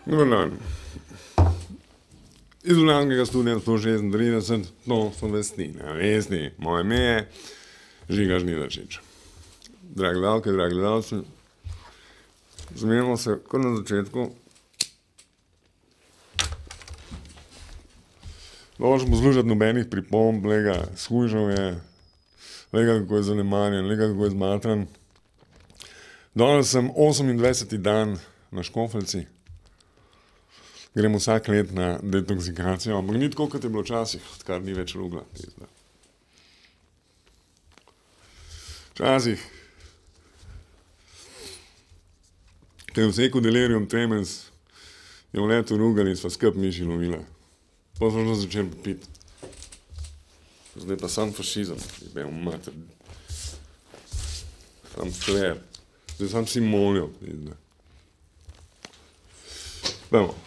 Dobar dan. Iz Ljubljanskega studia 136, to so Vesti. Moje ime je Žiga Žnidarčič. Dragi gledalke, dragi gledalci, zmenimo se kar na začetku. Dovolj poslušati nobenih pripomb, lega, shujšal je, lega, kako je zanemarjen, lega, kako je zmatran. Danes sem 28. dan na Škofeljci. Grem vsak let na detoksikacijo, ampak ni tako, kot je bilo včasih, odkar ni več rugla. Včasih, ko je vsekel delirium tremens, je v letu rugali in sva skup miši lovila. Pa smo že začeli piti. Zdaj pa sam fašizem, je mater. Sam fler. Zdaj sam si molil. Vemo.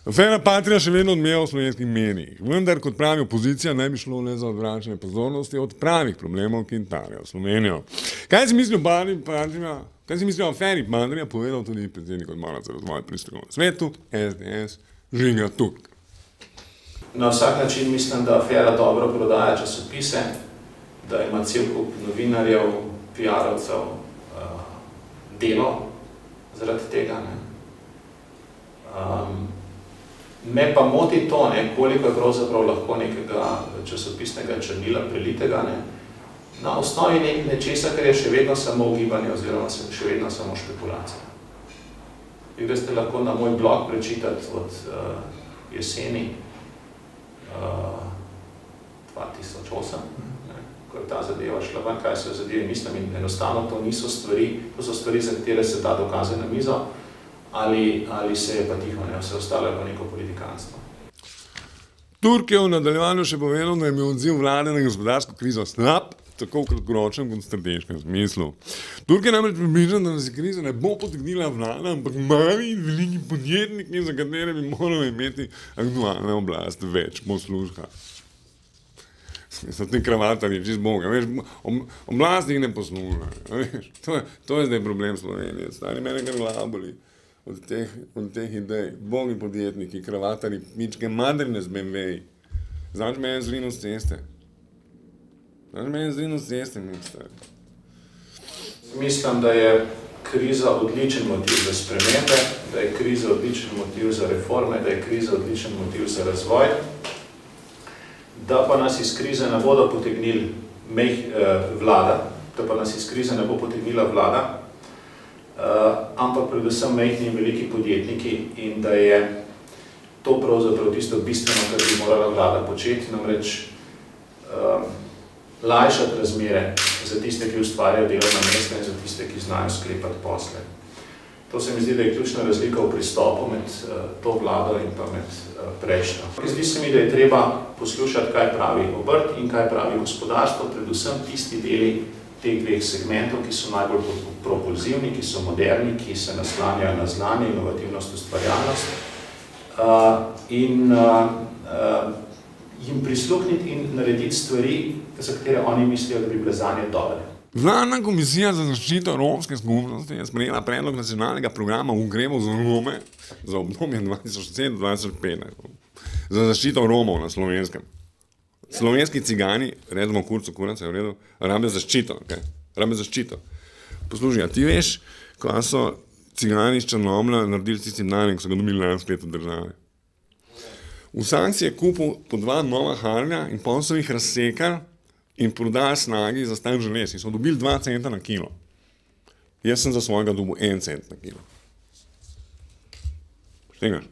Afera Patria še vedno odmeva v slovenskih medijih, vendar, kot pravi opozicija, ne bi šlo le za odvračanje pozornosti od pravih problemov, ki tarajo Slovenijo. Kaj si misli o aferi Patria, povedal tudi predsednik Odbora za razvoj pri strokovnem svetu, SDS, Žiga Turk. Na vsak način mislim, da afera dobro prodaja časopise, da ima cel kup novinarjev, PR-ovcev delo zaradi tega. Me pa moti to, koliko je pravzaprav lahko nekega časopisnega črnila prelitega, na osnovi nečesa, kar je še vedno samo ugibanje oziroma še vedno samo špekulacija. Vi greste lahko na moj blog prečitati od jeseni 2008, ko je ta zadeva šla ven, kaj se zadeve mislim, in enostavno to niso stvari, to so stvari, za katere se da dokaze na mizo, ali se je pa tiho, vse ostalo je pa neko politikanstvo. Turk je v nadaljevanju še povedal, da je bil odziv vlade na gospodarsko krizo slab, tako v kratkoročnem kot strateškem smislu. Turk je namreč približan, da se kriza ne bo potegnila vlada, ampak mali in veliki podjetniki, za katere bi morali imeti aktualna oblast več posluha. So ti kravatarji, čist boga, veš, oblast jih ne posluša, veš, to je zdaj problem Slovenije, stari mene kar glava boli. Od teh idej, bogi podjetniki, kravatari, mičke, madrine z BMW-ji. Znaš mene zrino z ceste. Minister. Mislim, da je kriza odličen motiv za spremembe, da je kriza odličen motiv za reforme, da je kriza odličen motiv za razvoj, da pa nas iz krize ne bodo potegnili vlada, ampak predvsem majhni in veliki podjetniki, in da je to pravzaprav tisto bistveno, kar bi morala vlada početi, namreč lajšati razmere za tiste, ki ustvarjajo delovna mesta in za tiste, ki znajo sklepati posle. To se mi zdi, da je ključna razlika v pristopu med to vlado in pa med prejšnjo. Zdi se mi, da je treba poslušati, kaj pravi obrt in kaj pravi gospodarstvo, predvsem tisti deli teh dveh segmentov, ki so najbolj propulzivni, ki so moderni, ki se naslanjajo na znanje, inovativnost, ustvarjalnost, in jim prisluhniti in narediti stvari, za katere oni mislijo, da bi bile zanje dobre. Vladna komisija za zaščito romske skupnosti je sprejela predlog nacionalnega programa ukrepov za Rome za obdobje 2007-2015 za zaščito Romov na Slovenskem. Slovenski cigani, redimo kurcu kurac, je v redu, rabe zaščito, rabe zaščito. Poslušaj, a ti veš, ko so cigani iz Črnomlja naredili s tistim denarjem, ko so ga dobili lansko leto države. Vsak si je kupil po 2 nova harlja in pol so jih razsekali in prodali snagi za stan želez in so dobili 2 centa na kilo. Jaz sem za svojega dobil 1 cent na kilo. Štegaš?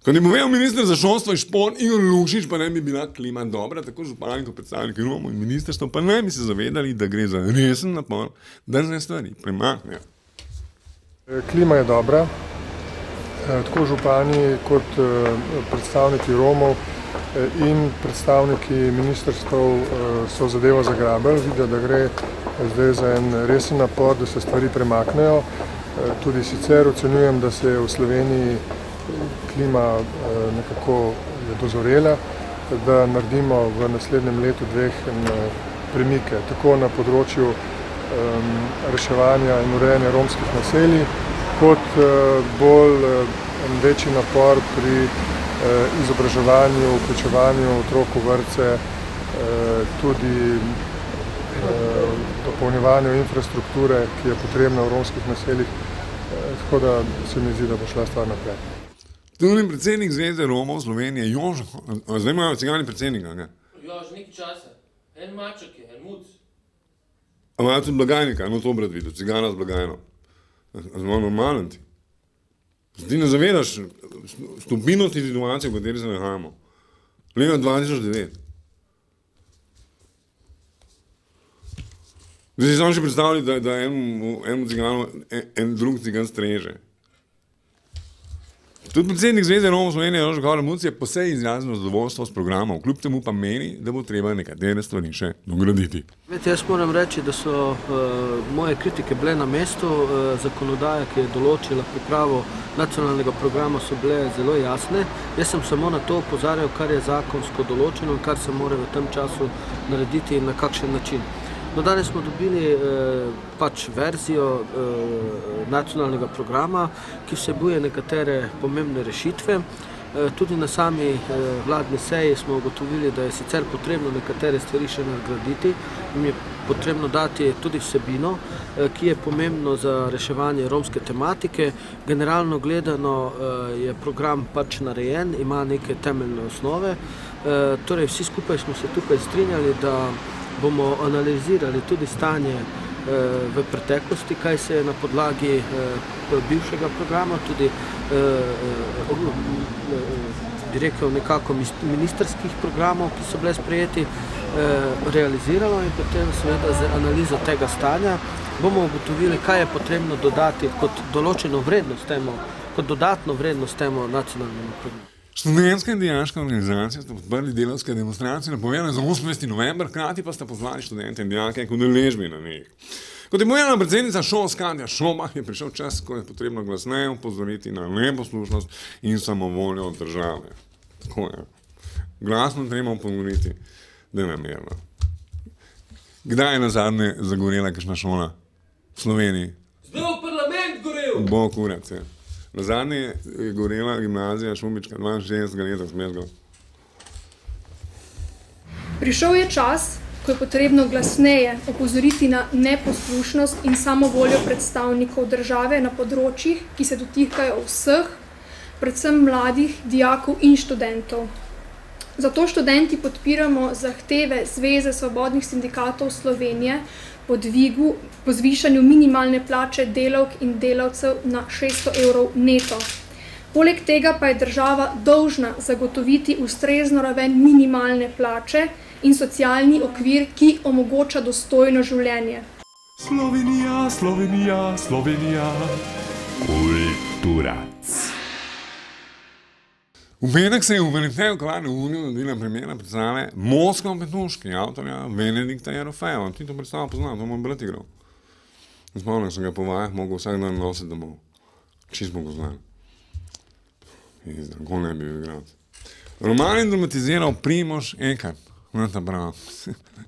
Ko je povedal minister za šolstvo in šport Igor Lukšič, pa ne bi bila klima dobra, tako župani kot predstavniki Romov in ministrstvo, pa ne bi se zavedali, da gre za resen napor, da se stvari premaknejo. Klima je dobra, tako župani kot predstavniki Romov in predstavniki ministrstv so zadevo zagrabili, vidijo, da gre zdaj za en resen napor, da se stvari premaknejo. Tudi sicer ocenjujem, da se je v Sloveniji klima nekako dozorela, da naredimo v naslednjem letu dveh premike, tako na področju reševanja in urejanja romskih naselij, kot bolj večji napor pri izobraževanju, vključevanju otrok v vrtce, tudi dopolnjevanju infrastrukture, ki je potrebna v romskih naseljih, tako da se mi zdi, da bo šla stvar naprej. Tudi predsednik Zveze Romov Slovenije, Jožo, zdaj imajo cigani predsednika, ne? Ja, že nekaj časa. En maček je, en muc. A imajo tudi blagajnika, no to brat videl, cigana z blagajno. Zelo normalen ti. Ti ne zavedaš stopinnosti situacije, v kateri se nahajamo. Leta 2009. Zdaj si samo še predstavljati, da enemu ciganu en drug cigan streže. Tudi predsednik Zveze Romov Slovenije, Jožo Kolar Muc, je posebej izrazil zadovoljstvo s programom, kljub temu pa meni, da bo treba nekatere stvari še dograditi. Jaz moram reči, da so moje kritike bile na mestu, zakonodaja, ki je določila pripravo nacionalnega programa, so bile zelo jasne. Jaz sem samo na to opozarjal, kar je zakonsko določeno in kar se mora v tem času narediti in na kakšen način. No, danes smo dobili verzijo nacionalnega programa, ki vsebuje nekatere pomembne rešitve. Tudi na sami vladni seji smo ugotovili, da je sicer potrebno nekatere stvari še nadgraditi in je potrebno dati tudi vsebino, ki je pomembno za reševanje romske tematike. Generalno gledano je program narejen, ima neke temeljne osnove. Torej, vsi skupaj smo se tukaj strinjali, da bomo analizirali tudi stanje v preteklosti, kaj se je na podlagi bivšega programa, tudi bi rekel nekako ministrskih programov, ki so bile sprejeti, realiziralo in potem seveda z analizo tega stanja bomo ugotovili, kaj je potrebno dodati kot določeno vrednost temu, kot dodatno vrednost temu nacionalnemu programu. Študentska in dijaška organizacija sta podprli delavske demonstracije napovedane za 28. november, hkrati pa sta pozvali študente in dijake k udeležbi na njih. Kot je povedala predsednica ŠOS Katja Šobah, je prišel čas, ko je potrebno glasneje opozoriti na neposlušnost in samovoljo od države. Tako je. Glasno treba opozoriti, da je namerno. Kdaj je nazadnje zagorela kakšna šola v Sloveniji? Zdaj v parlament gorel! Bo kurac, je. Nazadnje je gorela gimnazija Šubička 62 leta smezgal. Prišel je čas, ko je potrebno glasneje opozoriti na neposlušnost in samovoljo predstavnikov države na področjih, ki se dotikajo vseh, predvsem mladih, dijakov in študentov. Zato študenti podpiramo zahteve Zveze svobodnih sindikatov Slovenije po zvišanju minimalne plače delavk in delavcev na 600 evrov neto. Poleg tega pa je država dolžna zagotoviti ustrezno raven minimalne plače in socialni okvir, ki omogoča dostojno življenje. Slovenija, Slovenija, Slovenija, kulturac. V petek se je v Veliteju Kavarni Uniju nadela premiera predstave Moskva v Petuški, avtorja Benedikta Jerofeja. Ti to predstavo poznam, to moj brat igral. Spomnim, sem ga po vajah mogel vsak dan nositi domov. Čisto smo go znali. Tako ne bi bil igrati. Roman je dramatiziral Primož Ekart. No, ta prav.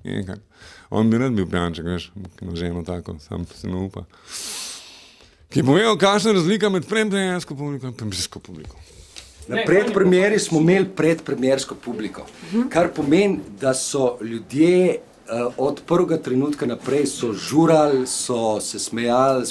Ekart. On bi rad bil pijanček, veš, na ženo tako, sam se ne upa. Ki je povedal, kakšna razlika med predpremiersko publiko in premiersko publiko. Na predpremieri smo imeli predpremiersko publiko, kar pomeni, da so ljudje od prvega trenutka naprej so žurali, so se smejali,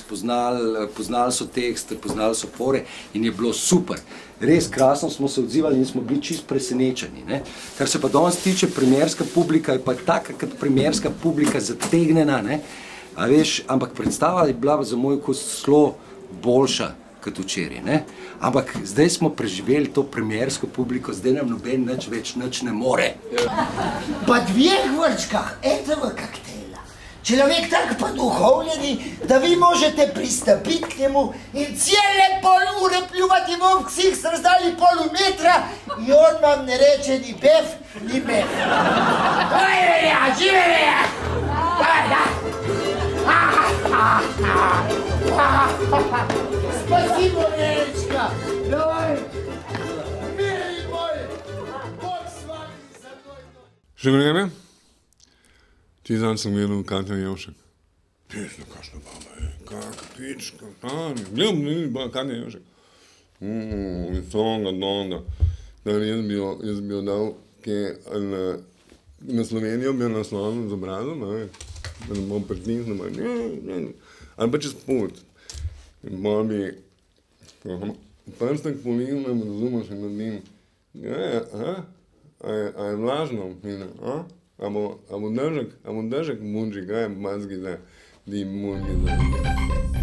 poznali so tekste, poznali so fore in je bilo super. Res krasno smo se odzivali in smo bili čisto presenečeni. Ne? Kar se pa danes tiče, premierska publika je pa taka, kot premierska publika zategnjena, ne? A veš, ampak predstava je bila za moj okus zelo boljša kot včeraj, ne? Ampak zdaj smo preživeli to premiersko publiko, zdaj nam noben več nič ne more. Po 2 vrčkah этого koktejla, človek tak poduhovljeni, da vi možete pristopiti k njemu in cijele pol ure pljuvati vam ksih s razdalji pol metra in on vam ne reče ni bef, ni bef. Žive veja! Спасибо, Верочка! Давай! Милый мой! Бог с вами со мной! Še vreme? Ti zanj sem gledal Katja Jevšek. Pisno, kakšna baba je, kakšna pička, gledam, Katja Jevšek. Visoka, dolga. Jaz bi jo dal na Slovenijo, bi jo naslovil z obrazom, da ne bom pritisnil, ali pa čez pot. In bolj bi prstek polignem, razumeš, in naredim, a je vlažno, a bo držek munči, kaj je mazgi, da di munči, da.